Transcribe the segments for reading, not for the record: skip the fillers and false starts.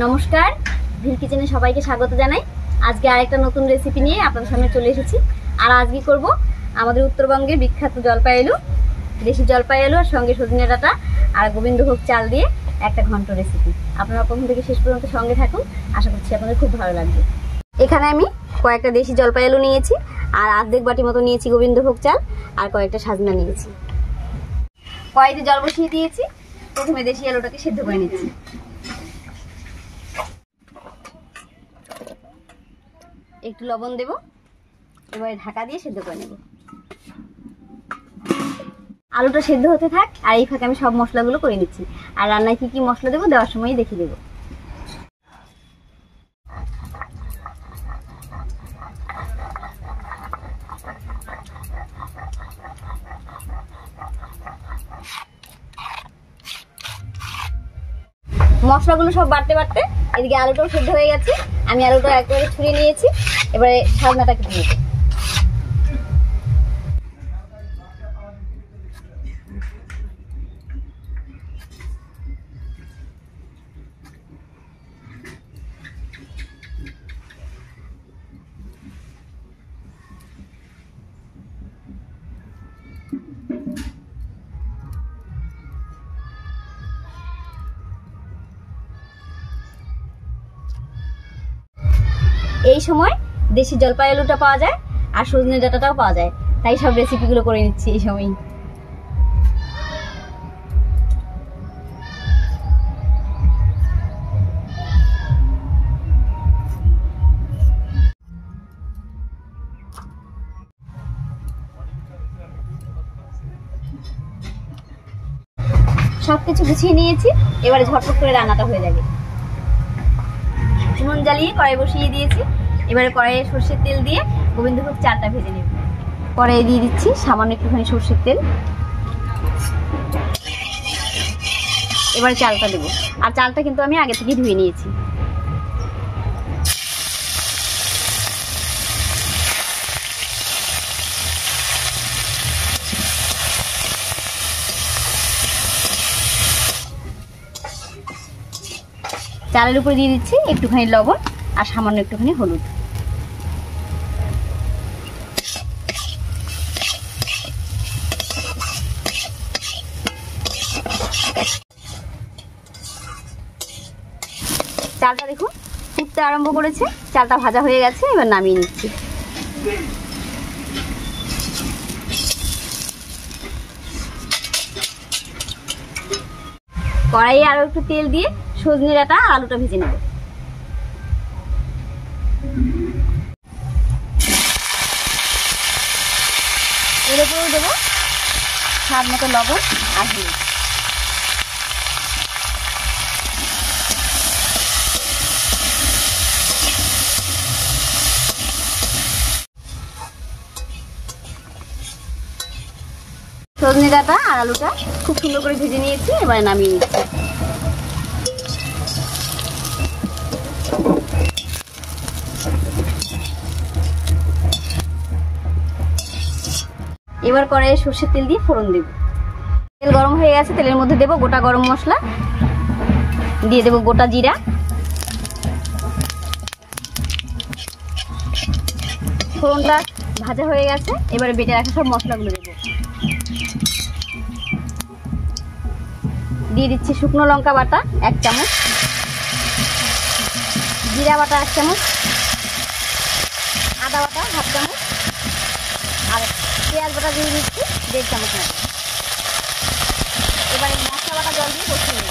নমস্কার, ভিল কিচেনে সবাইকে স্বাগত জানাই। আজকে আরেকটা নতুন রেসিপি নিয়ে আপনাদের সামনে চলে এসেছি। আর আজকে করব আমাদের উত্তরবঙ্গের বিখ্যাত জলপাই আলু, দেশি জলপাই আলু আর সঙ্গে সজনে ডাঁটা আর গোবিন্দভোগ চাল দিয়ে একটা ঘন্ট রেসিপি। আপনারা প্রথম থেকে শেষ পর্যন্ত সঙ্গে থাকুন, আশা করছি আপনাদের খুব ভালো লাগবে। এখানে আমি কয়েকটা দেশি জলপাই আলু নিয়েছি আর অর্ধেক বাটি মতো নিয়েছি গোবিন্দভোগ চাল আর কয়েকটা সাজনা নিয়েছি। কড়াইতে জল বসিয়ে দিয়েছি। প্রথমে দেশি আলুটাকে সেদ্ধ করে নিচ্ছি। একটু লবণ দেব, এবারে ঢাকা দিয়ে সেদ্ধ করে নেব। আলুটা সেদ্ধ হতে থাক আর এই ফাঁকে আমি সব মশলাগুলো করে নিচ্ছি। আর রান্নায় কি কি মশলা দেবো দেওয়ার সময় দেখিয়ে দেবো। মশলাগুলো সব বাড়তে বাড়তে এদিকে আলুটাও সেদ্ধ হয়ে গেছে। আমি আলুটা একেবারে ছুঁড়ে নিয়েছি। এবারে সাজনাটা কেটে নেব। এই সময় দেশি জলপাই আলুটা পাওয়া যায় আর সজনে ডাঁটাটাও পাওয়া যায়, তাই সব রেসিপিগুলো করে নিচ্ছি এই সময়। সবকিছু গুছিয়ে নিয়েছি, এবারে ঝটপট করে রান্নাটা হয়ে যাবে। উনুন জ্বালিয়ে কড়াই বসিয়ে দিয়েছি। এবারে কড়াইয়ে সরষের তেল দিয়ে গোবিন্দভোগ চালটা ভেজে নেব। কড়াইয়ে দিয়ে দিচ্ছি সামান্য একটুখানি সরষের তেল। এবারে চালটা দেবো, আর চালটা কিন্তু আমি আগে থেকে ধুয়ে নিয়েছি। চালের উপরে দিয়ে দিচ্ছি একটুখানি লবণ আর সামান্য একটুখানি হলুদ। চালটা দেখুন ফুটতে আরম্ভ করেছে, চালটা ভাজা হয়ে গেছে। এবার নামিয়ে নিচ্ছি। কড়াইয়ে আরো একটু তেল দিয়ে সজনে ডাঁটা আলুটা ভেজে নেব। এর উপরেও দেবো স্বাদ মতো লবণ আর হলুদ। সজনে ডাঁটা আর আলুটা খুব সুন্দর করে ভেজে নিয়েছি, এবারে নামিয়ে নিচ্ছি। এবার কড়াইয়ে সরষের তেল দিয়ে ফোড়ন দেব। তেল গরম হয়ে গেছে, তেলের মধ্যে দেব গোটা গরম মশলা, দিয়ে দেব গোটা জিরা, ফোড়নটা ভাজা হয়ে গেছে। এবারে বেটে রাখা সব মশলাগুলো দেব। দিয়ে দিচ্ছি শুকনো লঙ্কা বাটা 1 চামচ, জিরা বাটা 1 চামচ, আদা বাটা 1/2 চামচ আর পেঁয়াজ বাটা দিয়ে দিচ্ছি 1.5 চামচ মতো। এবারে মশলা বাটা জল দিয়ে কষিয়ে নেব।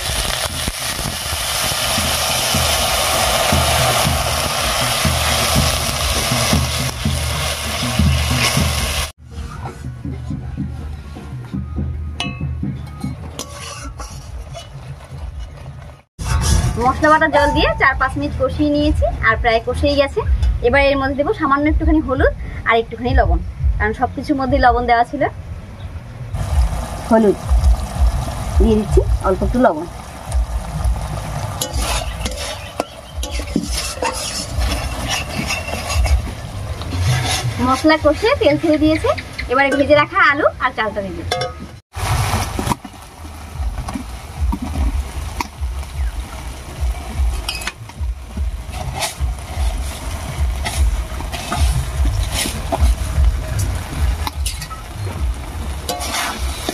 মশলা বাটা জল দিয়ে 4-5 মিনিট কষিয়ে নিয়েছি আর প্রায় কষেই গেছে। এবার এর মধ্যে দেবো সামান্য একটুখানি হলুদ আর একটুখানি লবণ, কারণ সবকিছুর মধ্যে লবণ দেওয়া ছিল। হলুদ দিয়ে দিচ্ছি, অল্প একটু লবণ। মশলা কষে তেল ছেড়ে দিয়েছে। এবারে ভেজে রাখা আলু আর চালটা দিয়ে দিচ্ছি।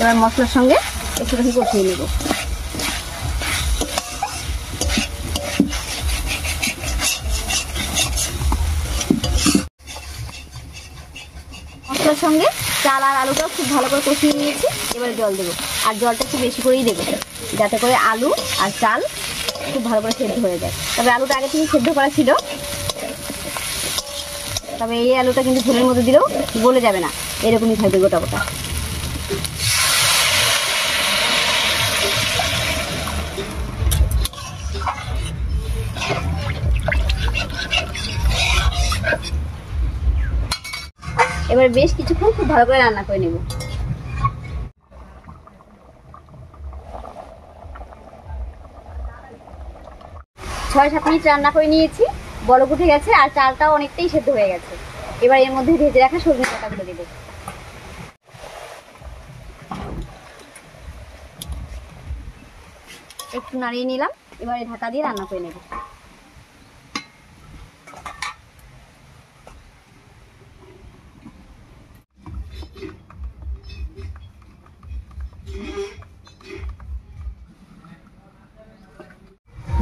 এবার মশলার সঙ্গে একটু কষিয়ে নেব। মশলার সঙ্গে চাল আর আলুটা খুব ভালো করে কষিয়ে নিয়েছি। এবারে জল দেবো, আর জলটা একটু বেশি করেই দেবো, যাতে করে আলু আর চাল খুব ভালো করে সেদ্ধ হয়ে যায়। তবে আলুটা আগে থেকে সেদ্ধ করা ছিল, তবে এই আলুটা কিন্তু ঝোলের মধ্যে দিলেও গলে যাবে না, এরকমই থাকবে গোটা গোটা। এবার বেশ কিছুক্ষণ খুব ভালো করে রান্না করে নেব। 6-7 মিনিট রান্না করে নিয়েছি, বলক উঠে গেছে আর চালটাও অনেকটাই সেদ্ধ হয়ে গেছে। এবার এর মধ্যে ভেজে রাখা সজনে ডাঁটাগুলো দেব। একটু নাড়িয়ে নিলাম, এবারে ঢাকা দিয়ে রান্না করে নেব।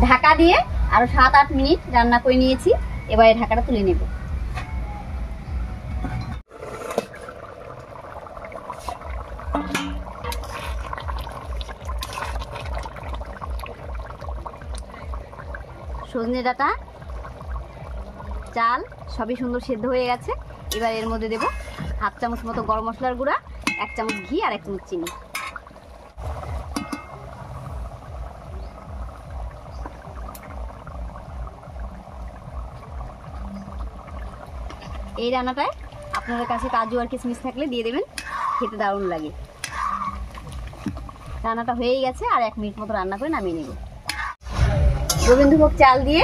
ঢাকা দিয়ে আরো 7-8 মিনিট রান্না করে নিয়েছি, এবারে ঢাকাটা তুলে নেব। সজনে ডাঁটা, চাল সবই সুন্দর সেদ্ধ হয়ে গেছে। এবার এর মধ্যে দেব 1/2 চামচ মতো গরম মশলার গুঁড়া, 1 চামচ ঘি আর 1 চামচ চিনি। এই রান্নাটায় আপনাদের কাছে কাজু আর কিশমিশ থাকলে দিয়ে দেবেন, খেতে দারুণ লাগে। রান্নাটা হয়েই গেছে, আর 1 মিনিট মতো রান্না করে নামিয়ে নেব। গোবিন্দভোগ চাল দিয়ে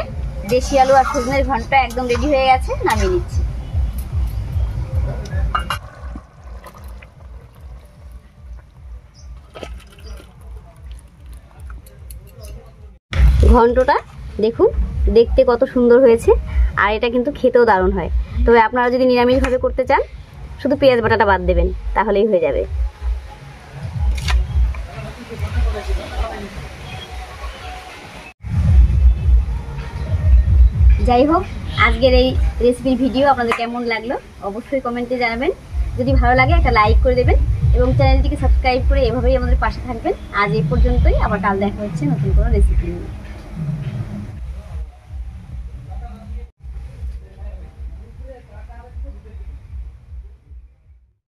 দেশি আলু আর সজনের ঘন্ট একদম রেডি হয়ে গেছে, নামিয়ে নিচ্ছি। ঘন্টটা দেখুন দেখতে কত সুন্দর হয়েছে, আর এটা কিন্তু খেতেও দারুণ হয়। তবে আপনারা যদি নিরামিষভাবে করতে চান, শুধু পেঁয়াজ বাটাটা বাদ দেবেন, তাহলেই হয়ে যাবে। যাই হোক, আজকের এই রেসিপির ভিডিও আপনাদের কেমন লাগলো অবশ্যই কমেন্টে জানাবেন। যদি ভালো লাগে একটা লাইক করে দেবেন এবং চ্যানেলটিকে সাবস্ক্রাইব করে এভাবেই আমাদের পাশে থাকবেন। আজ এই পর্যন্তই, আবার কাল দেখা হচ্ছে নতুন কোনো রেসিপি নিয়ে।